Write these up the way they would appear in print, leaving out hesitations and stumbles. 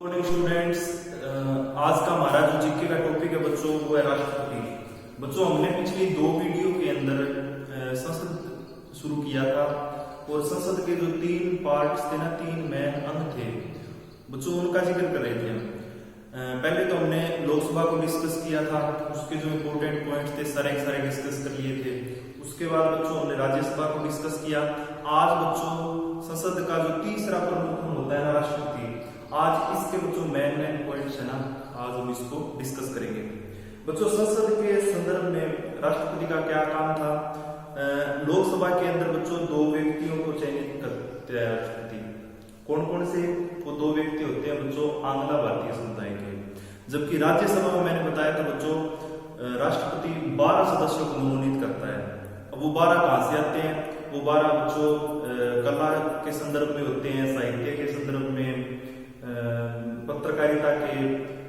Morning students, आज का हमारा जो जीके का टॉपिक है बच्चों वो है राष्ट्रपति। बच्चों हमने पिछली 2 वीडियो के अंदर संसद शुरू किया था और संसद के जो 3 पार्ट्स थे ना, 3 मेन अंग थे बच्चों, उनका जिक्र कर रहे थे हम। पहले तो हमने लोकसभा को डिस्कस किया था, उसके जो इम्पोर्टेंट पॉइंट्स थे सारे डिस्कस कर लिए थे। उसके बाद बच्चों हमने राज्यसभा को डिस्कस किया। आज बच्चों संसद का जो तीसरा प्रमुख होता है ना, राष्ट्रपति, आज इसके बच्चों मेन पॉइंट्स है ना, आज हम इसको डिस्कस करेंगे। बच्चों संसद के संदर्भ में राष्ट्रपति का क्या काम था? लोकसभा के अंदर बच्चों 2 व्यक्तियों को चयनित करते हैं राष्ट्रपति। कौन कौन से? वो 2 व्यक्ति होते हैं बच्चों आंग्ला भारतीय समुदाय के। जबकि राज्यसभा में मैंने बताया था बच्चों राष्ट्रपति 12 सदस्यों को मनोनीत करता है। अब वो 12 कहां से आते हैं? वो 12 बच्चों कला के संदर्भ में होते हैं, साहित्य के संदर्भ में, पत्रकारिता के,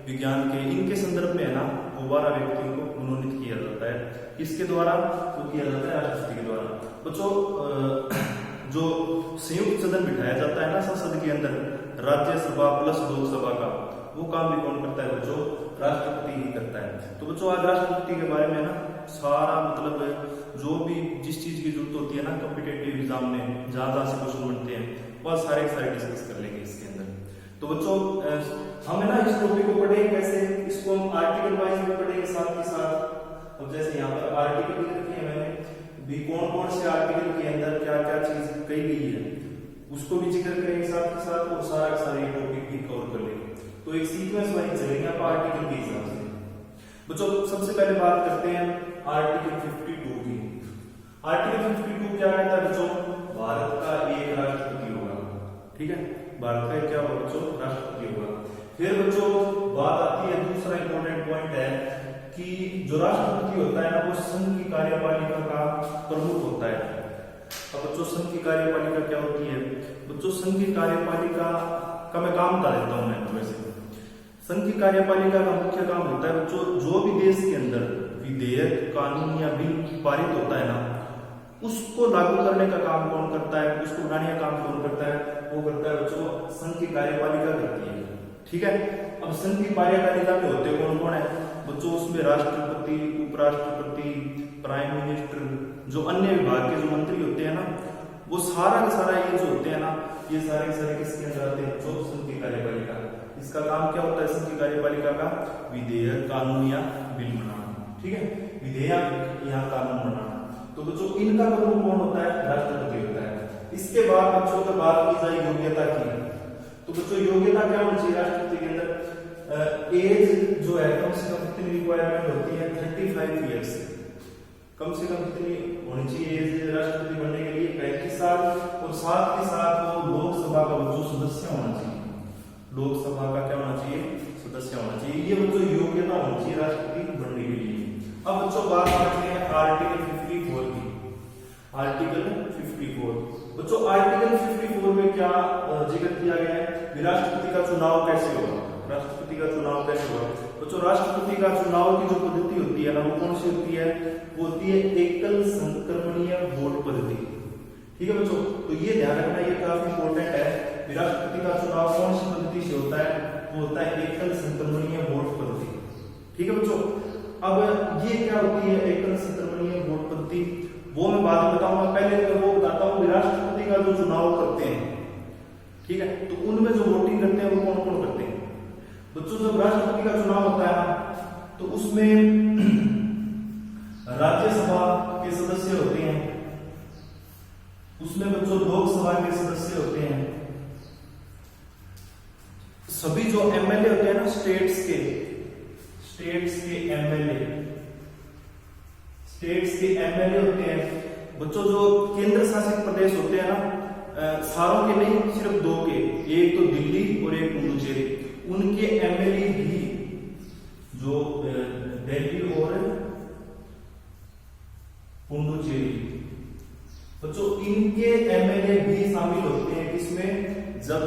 विज्ञान के, इनके संदर्भ में है ना, वो 12 व्यक्तियों को मनोनीत किया जाता है। किसके द्वारा? वो किया जाता है राष्ट्रपति के द्वारा। बच्चों जो संयुक्त सदन बिठाया जाता है ना संसद के अंदर, राज्यसभा प्लस लोकसभा का, वो काम भी कौन करता है बच्चों? राष्ट्रपति ही करता है। तो बच्चों आज राष्ट्रपति के बारे में ना सारा मतलब जो भी जिस चीज की जरूरत होती है ना कॉम्पिटिटिव एग्जाम में, जहां से क्वेश्चन बनते हैं, वह सारे डिस्कस कर लेंगे इसके अंदर। तो बच्चों हम है ना इस टॉपिक को पढ़ेंगे कैसे? इसको हम आर्टिकल वाइज में पढ़ेंगे साथ के साथ। अब जैसे यहाँ पर आर्टिकल लिख रखे हैं मैंने भी, कौन कौन से आर्टिकल के अंदर क्या क्या चीज कही गई है उसको भी जिक्र करेंगे साथ के साथ, और सारे टॉपिक भी कवर कर लेंगे। तो एक सीक्वेंस वाइज चलेंगे आप आर्टिकल के हिसाब से। बच्चों सबसे पहले बात करते हैं आर्टिकल 52 की। आर्टिकल 52 क्या कहता है बच्चों? भारत का एक राष्ट्रपति होगा। ठीक है, भारत का क्या होगा बच्चों? राष्ट्रपति होगा। फिर बच्चों बात आती है, दूसरा इंपॉर्टेंट पॉइंट है कि जो राष्ट्रपति होता है ना, वो संघ की कार्यपालिका का प्रमुख होता है। अब बच्चों संघ की कार्यपालिका क्या होती है? बच्चों संघ की कार्यपालिका का मैं काम बता देता हूं मैं वैसे। संघ की कार्यपालिका का मुख्य काम होता है बच्चों, जो भी देश के अंदर विधेयक, कानून या बिल पारित होता है ना, उसको लागू करने का काम कौन करता है? उसको बनाने का काम कौन करता है? वो करता है बच्चों संघ की कार्यपालिका करती है। ठीक है, अब संघ की कार्यपालिका में होते कौन कौन है बच्चों? उसमें राष्ट्रपति, उपराष्ट्रपति, प्राइम मिनिस्टर, जो अन्य विभाग के जो मंत्री होते हैं ना, वो सारा का सारा ये जो होते हैं ना, ये सारे किसके अंदर आते हैं बच्चों? संघ की कार्यपालिका। इसका काम क्या होता है संघ की कार्यपालिका का? विधेयक, कानून या बिल बनाना। ठीक है, विधेयक या कानून बनाना। तो बच्चों इनका प्रमुख कौन होता है? राष्ट्रपति होता है। इसके बाद बच्चों का बात की जाए योग्यता की, तो बच्चों योग्यता क्या होनी चाहिए राष्ट्रपति के अंदर? एज जो है कम से कम कितनी रिक्वायरमेंट होती है? 35 ईयर्स। कम से कम कितनी होनी चाहिए एज राष्ट्रपति बनने के लिए? 35 साल। और साथ के साथ वो लोकसभा का जो सदस्य होना चाहिए, लोकसभा का क्या होना चाहिए? सदस्य होना चाहिए। ये बच्चों योग्यता होनी चाहिए राष्ट्रपति बनने के लिए। अब बच्चों बात करते हैं आर्टिकल 54 की। आर्टिकल 54 बच्चों, आर्टिकल 54 में क्या जिक्र किया गया है? राष्ट्रपति का चुनाव कैसे होगा? राष्ट्रपति का चुनाव कैसे होगा बच्चों? राष्ट्रपति का चुनाव की जो पद्धति होती है ना, वो कौन सी होती है? वो होती है एकल संक्रमणीय वोट पद्धति। ठीक है बच्चों, तो ये ध्यान रखना, ये काफी इंपॉर्टेंट है। राष्ट्रपति का चुनाव कौन सी पद्धति से होता है? वो होता है एकल संक्रमणीय वोट पद्धति। ठीक है बच्चों, अब ये क्या होती है एकल संक्रमणीय वोट पद्धति? वो मैं बाद में बताऊंगा। पहले मैं वो बताता हूँ राष्ट्रपति का जो चुनाव करते हैं, ठीक है, तो उनमें जो वोटिंग करते हैं वो कौन कौन करते हैं बच्चों? जब राष्ट्रपति का चुनाव होता है तो उसमें राज्यसभा के सदस्य होते हैं, उसमें बच्चों लोकसभा के सदस्य होते हैं, सभी जो एमएलए होते हैं ना स्टेट्स के एमएलए होते हैं बच्चों। जो केंद्र शासित प्रदेश होते हैं ना, सारों के नहीं, सिर्फ 2 के, एक तो दिल्ली और एक पुडुचेरी, उनके एमएलए भी, जो दिल्ली और पुडुचेरी बच्चों, इनके एमएलए भी शामिल होते हैं किसमें? जब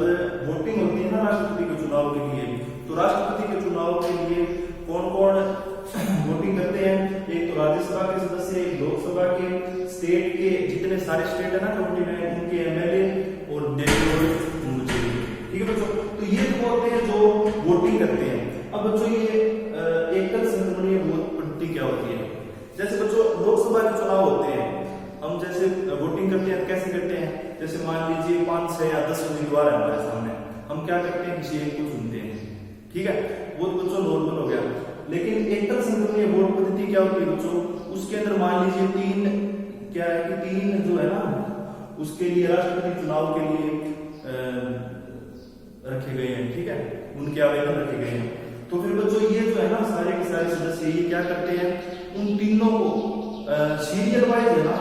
वोटिंग होती है ना राष्ट्रपति के चुनाव के लिए, तो राष्ट्रपति के चुनाव के लिए कौन कौन वोटिंग करते हैं? एक तो राज्यसभा के सदस्य, एक लोकसभा के, स्टेट के जितने सारे स्टेट है ना 29, उनके एमएलए, और दिल्ली और पुडुचेरी। ठीक है है बच्चों। तो ये वो होते हैं जो वोटिंग करते हैं। अब बच्चों ये एकल संक्रमणीय वोट पद्धति क्या होती है? जैसे बच्चों लोकसभा के चुनाव होते हैं, हम जैसे वोटिंग करते हैं, कैसे करते हैं? जैसे मान लीजिए 5, 6 या 10 उम्मीदवार है हमारे सामने, हम क्या करते हैं? किसी एक को चुनते हैं, ठीक है, वो बच्चों नॉर्मल हो गया। लेकिन एकल संक्रमणीय वोट पद्धति क्या होती है बच्चों? उसके अंदर मान लीजिए 3 क्या है कि 3 जो है ना, उसके लिए राष्ट्रपति चुनाव के लिए रखे गए हैं, ठीक है, उनके आवेदन रखे गए हैं। तो फिर बच्चों ये जो है ना सारे के सारे सदस्य ये क्या करते हैं? उन तीनों को सीरियल वाइज है ना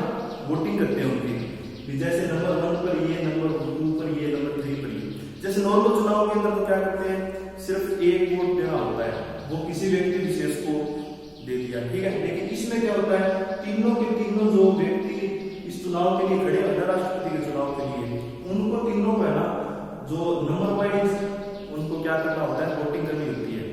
वोटिंग करते हैं उनकी, जैसे नंबर 1 पर ये, नंबर 2 पर ये, नंबर 3 पर ये। जैसे नॉर्मल चुनाव के अंदर तो क्या करते हैं? सिर्फ एक वोट देना होता है, वो किसी व्यक्ति विशेष को दे दिया, ठीक है। लेकिन इसमें क्या होता है? तीनों के तीनों जो व्यक्ति इस चुनाव के लिए खड़े होते हैं, राष्ट्रपति के चुनाव के लिए, उनको तीनों को है ना जो नंबर वाइज उनको क्या करना होता है? वोटिंग करनी होती है।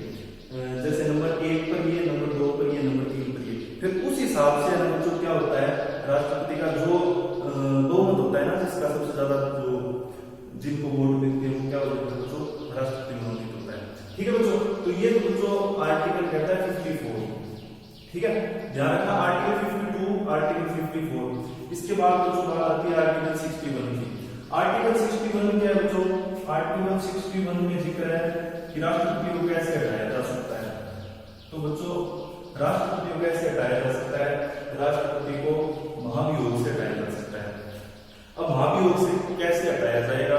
जैसे नंबर 1 पर ये, नंबर 2 पर ये, नंबर 3 पर ये। फिर उस हिसाब से बच्चों क्या होता है? राष्ट्रपति का जो बहुमत होता है ना, जिसका सबसे ज्यादा जो जिनको वोट देते हैं वो क्या होता है बच्चों? राष्ट्रपति मनोनीत होता है, ठीक है बच्चों। तो ये बच्चों आर्टिकल कहता है 54, ठीक है, ध्यान रखना। Article 52, article 54। इसके बाद बच्चों बात आती है आर्टिकल 61 की। आर्टिकल 61 क्या है बच्चों? आर्टिकल 61 में जिक्र है कि राष्ट्रपति को कैसे हटाया जा सकता है। तो बच्चों राष्ट्रपति को कैसे हटाया जा सकता है? राष्ट्रपति को महाभियोग से हटाया जा सकता है। अब महाभियोग से कैसे हटाया जाएगा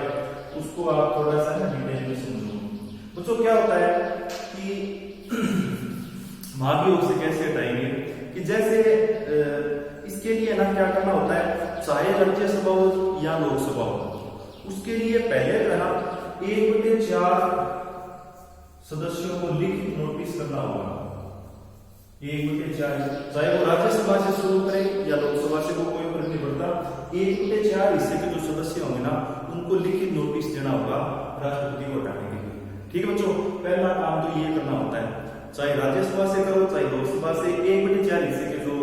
उसको आप थोड़ा सा ना डिटेल में समझो बच्चों। क्या होता है कि महाभियोग से कैसे हटाएंगे कि जैसे इसके लिए ना क्या करना होता है, चाहे राज्यसभा हो या लोकसभा हो, उसके लिए पहले है ना 1/4 सदस्यों को लिखित नोटिस करना होगा। 1/4, चाहे वो राज्यसभा से शुरू करे या लोकसभा से, वो कोई फर्क नहीं पड़ता। 1/4 हिस्से के जो सदस्य होंगे ना उनको लिखित नोटिस देना होगा राष्ट्रपति को हटाने के लिए, ठीक है बच्चों। पहला काम तो ये करना होता है, चाहे राज्यसभा से करो चाहे लोकसभा से, 1/4 हिस्से के जो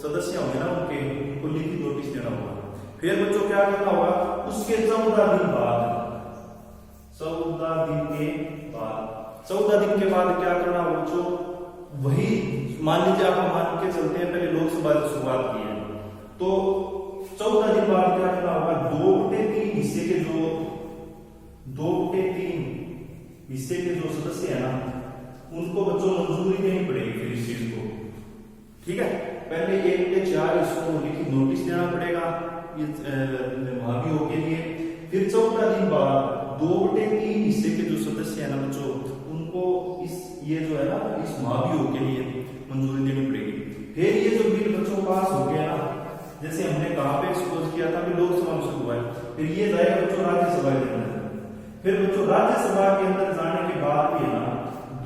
सदस्य होंगे ना उनको लिखित नोटिस देना होगा। फिर बच्चों क्या करना होगा? उसके 14 दिन बाद, 14 दिन के बाद, 14 दिन के बाद क्या करना होगा बच्चों? वही मान लीजिए आप मान के चलते हैं पहले लोकसभा से शुरुआत की है, तो 14 दिन बाद क्या करना होगा? 2/3 हिस्से के जो 2/3 हिस्से के जो सदस्य है ना उनको बच्चों मंजूरी देनी पड़ेगी फिर इस चीज को, ठीक है। पहले 1/4 इसको लिखित नोटिस देना पड़ेगा महाभियोग के लिए। फिर 14 दिन बाद 2/3 हिस्से के जो सदस्य है ना बच्चों उनको इस ये जो है ना इस महाभियोग के लिए मंजूरी देनी पड़ेगी। फिर ये जो बिल बच्चों पास हो गया ना, जैसे हमने कहां पे एक्सपोज किया था, लोकसभा में शुरू हुआ है, फिर ये जाएगा बच्चों राज्यसभा के अंदर। फिर बच्चों राज्यसभा के अंदर जाने के बाद भी ना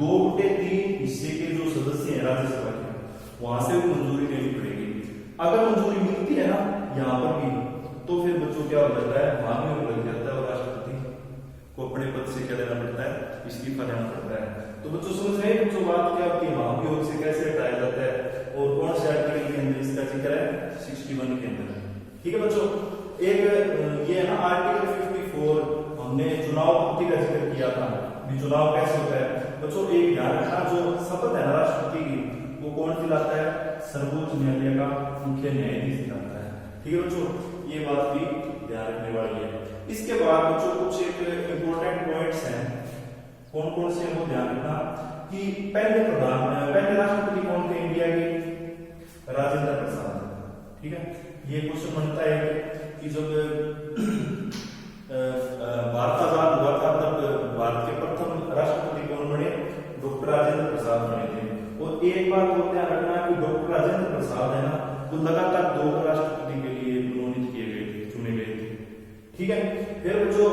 2/3 हिस्से के जो सदस्य हैं राज्यसभा के, वहां से मंजूरी देनी पड़ेगी। अगर मंजूरी मिलती है ना यहाँ पर भी, तो फिर बच्चों क्या हो जाता है? महाभियोग लग जाता है और राष्ट्रपति को अपने पद से क्या देना पड़ता है? इस्तीफा देना पड़ता है। तो बच्चों समझ रहे हैं बच्चों बात क्या होती है? महाभियोग से कैसे हटाया जाता है और कौन से आर्टिकल के अंदर इसका जिक्र है? 61 के अंदर, ठीक है बच्चों। एक ये है ना आर्टिकल 54, हमने चुनाव पद्धति का जिक्र किया था, चुनाव कैसे होता है बच्चों। एक ध्यान रखना, जो शपथ है ना राष्ट्रपति की वो कौन दिलाता है? सर्वोच्च न्यायालय का मुख्य न्यायाधीश दिलाता है, ठीक है बच्चों। ये बात भी ध्यान रखने वाली है। इसके बाद बच्चों कुछ एक इंपॉर्टेंट पॉइंट्स हैं, कौन कौन से वो ध्यान रखना कि पहले राष्ट्रपति कौन थे इंडिया के? राजेंद्र प्रसाद, ठीक है। ये क्वेश्चन बनता है कि जब भारत आजाद हुआ था तब भारत के प्रथम राष्ट्रपति कौन बने? डॉक्टर राजेंद्र प्रसाद बने थे। और एक बात और ध्यान रखना कि डॉक्टर राजेंद्र प्रसाद है ना वो लगातार 2 राष्ट्रपति के लिए मनोनीत किए गए थे, चुने गए थे, ठीक है। फिर जो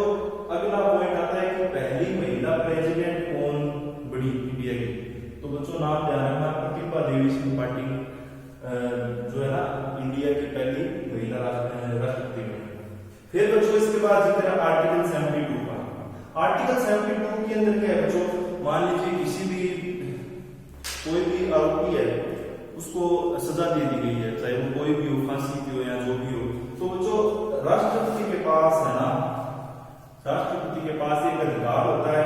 अगला पॉइंट आता है कि पहली महिला प्रेसिडेंट कौन बनी इंडिया की? तो बच्चों नाम ध्यान रखना, प्रतिभा देवी सिंह पाटिल जो है ना इंडिया की पहली महिला राष्ट्रपति बनी। फिर बच्चों इसके बाद जिक्र है आर्टिकल 72 का। आर्टिकल 72 के अंदर क्या है बच्चों? मान लीजिए किसी भी कोई भी आरोपी है उसको सजा दे दी गई है, चाहे वो कोई भी हो, फांसी की हो या जो भी हो, तो बच्चों राष्ट्रपति के पास है ना, राष्ट्रपति के पास एक अधिकार होता है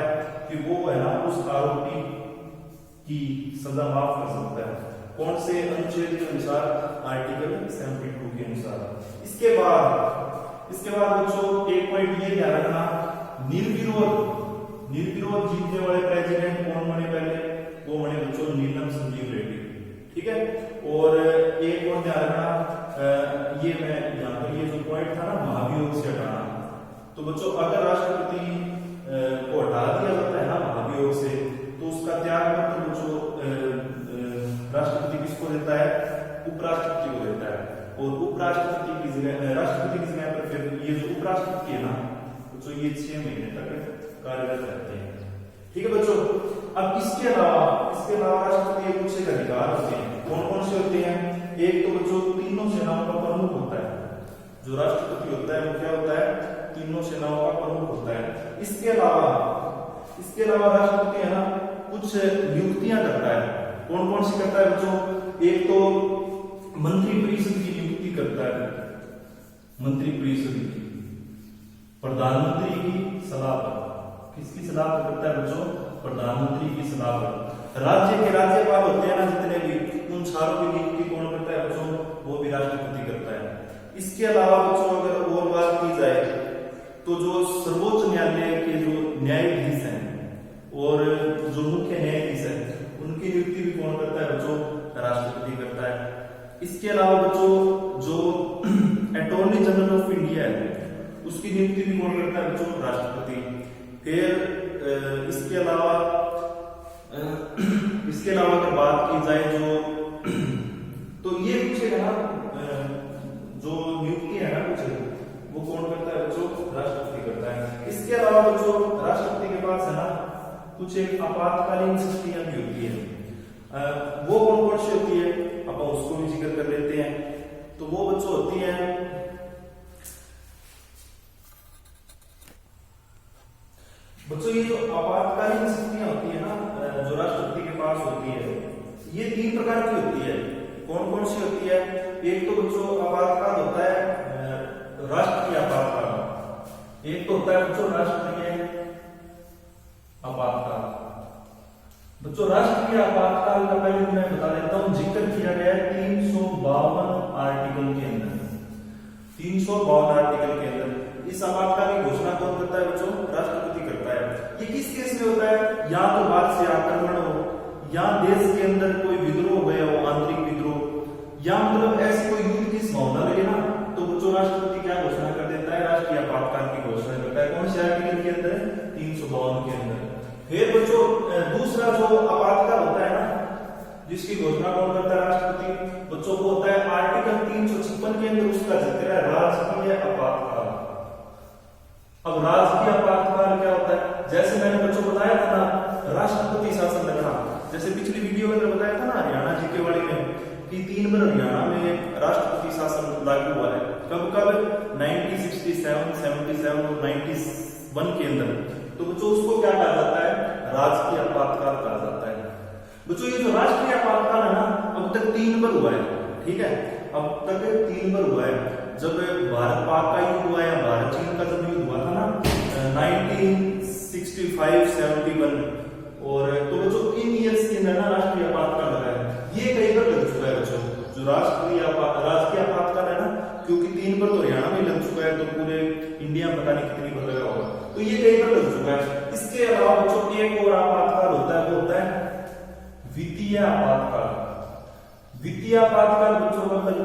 कि वो है ना उस आरोपी की सजा माफ कर सकता है। कौन से अनुच्छेद के अनुसार? आर्टिकल 72 के अनुसार। इसके बाद बच्चों एक पॉइंट ये ध्यान रखना, निर्विरोध जीतने वाले प्रेसिडेंट कौन बने पहले? वो बने बच्चों नीलम संजीव रेड्डी। ठीक है। और एक और ध्यान रखना, ये मैं यहाँ पर ये जो पॉइंट था ना महाभियोग से हटाना, तो बच्चों अगर राष्ट्रपति को हटा दिया जाता है ना महाभियोग से, तो उसका त्याग पत्र बच्चों राष्ट्रपति किसको देता है? उपराष्ट्रपति को देता है। और उपराष्ट्रपति की जगह राष्ट्रपति की जगह पर फिर ये जो उपराष्ट्रपति है ना बच्चों ये 6 महीने तक कार्यरत रहते हैं। ठीक है बच्चों। अब इसके अलावा राष्ट्रपति के कुछ अधिकार होते हैं। कौन कौन से होते हैं? एक तो बच्चों तीनों सेनाओं का प्रमुख होता है। जो राष्ट्रपति होता है वो क्या होता है? तीनों सेनाओं का प्रमुख होता है। इसके अलावा राष्ट्रपति है ना कुछ नियुक्तियां करता है। कौन कौन सी करता है बच्चों? एक तो मंत्रिपरिषद की नियुक्ति करता है, मंत्रिपरिषद की, प्रधानमंत्री की सलाह पर। किसकी सलाह पर करता है बच्चों? प्रधानमंत्री की सलाह पर। राज्य के राज्यपाल होते हैं ना जितने भी, उन सारों की नियुक्ति कौन करता है बच्चों? वो भी राष्ट्रपति करता है। इसके अलावा बच्चों अगर और बात की जाए तो जो सर्वोच्च न्यायालय के जो न्यायाधीश हैं और जो मुख्य न्यायाधीश है उनकी नियुक्ति भी कौन करता है बच्चों? राष्ट्रपति करता है। इसके अलावा बच्चों जो अटॉर्नी जनरल ऑफ इंडिया है उसकी नियुक्ति भी कौन करता है बच्चों? राष्ट्रपति। फिर इसके अलावा अगर बात की जाए तो ये कुछ है ना जो नियुक्ति है ना कुछ वो कौन करता है बच्चों? राष्ट्रपति करता है। इसके अलावा बच्चों राष्ट्रपति के पास है ना कुछ एक आपातकालीन शक्तियां भी होती है। वो कौन कौन सी होती है अपन उसको भी जिक्र कर लेते हैं। तो वो बच्चों होती है बच्चों ये जो आपातकालीन शक्तियां होती है ना जो राष्ट्रपति के पास होती है ये 3 प्रकार की होती है। कौन कौन सी होती है? एक तो बच्चों आपातकाल होता है राष्ट्रीय आपातकाल, एक तो होता है बच्चों राष्ट्रीय आपातकाल। बच्चों राष्ट्रीय आपातकाल का पहले मैं बता देता हूं, जिक्र किया गया है 352 आर्टिकल के अंदर। 352 आर्टिकल के अंदर इस आपातकाल की घोषणा कौन करता है बच्चों? राष्ट्रपति करता है। ये किस केस में होता है? या तो बाहर से आक्रमण हो, या देश के अंदर कोई विद्रोह हो गया हो, आंतरिक विद्रोह, या मतलब ऐसी कोई युद्ध की संभावना लगे ना तो बच्चों राष्ट्रपति क्या घोषणा कर देता है? राष्ट्रीय आपातकाल की घोषणा करता है। कौन से आर्टिकल के अंदर? 352 के अंदर। फिर बच्चों दूसरा जो आपातकाल होता है ना जिसकी घोषणा कौन करता है? राष्ट्रपति। बच्चों को होता है आर्टिकल 356 के अंदर उसका जिक्र है राजकीय आपातकाल। अब राजकीय आपातकाल क्या होता है? जैसे मैंने बच्चों बताया था ना राष्ट्रपति शासन लगना, जैसे पिछली वीडियो में बताया था ना हरियाणा जीके वाली में कि 3 बार हरियाणा में राष्ट्रपति शासन लागू हुआ है। कब 1967, 77 और 91 के अंदर। तो बच्चों उसको क्या कहा जाता है? राजकीय आपातकाल कहा जाता है। बच्चों ये जो राष्ट्रीय आपातकाल है ना अब तक 3 बार हुआ है। ठीक है, अब तक 3 बार हुआ है। जब भारत पाक का युद्ध हुआ या भारत चीन का जब युद्ध हुआ था ना 1965-71 और तो बच्चों इन ईयर्स के अंदर ना राष्ट्रीय आपातकाल लगा है। ये कई बार लग चुका है बच्चों जो राजकीय आपातकाल है ना, क्योंकि 3 बार तो हरियाणा में लग चुका है तो पूरे इंडिया में पता नहीं कितनी बार लगा होगा, तो ये कई बार लग चुका है। इसके अलावा बच्चों एक और आपातकाल होता है, वो होता है वित्तीय आपातकाल। वित्तीय आपातकाल बच्चों का मतलब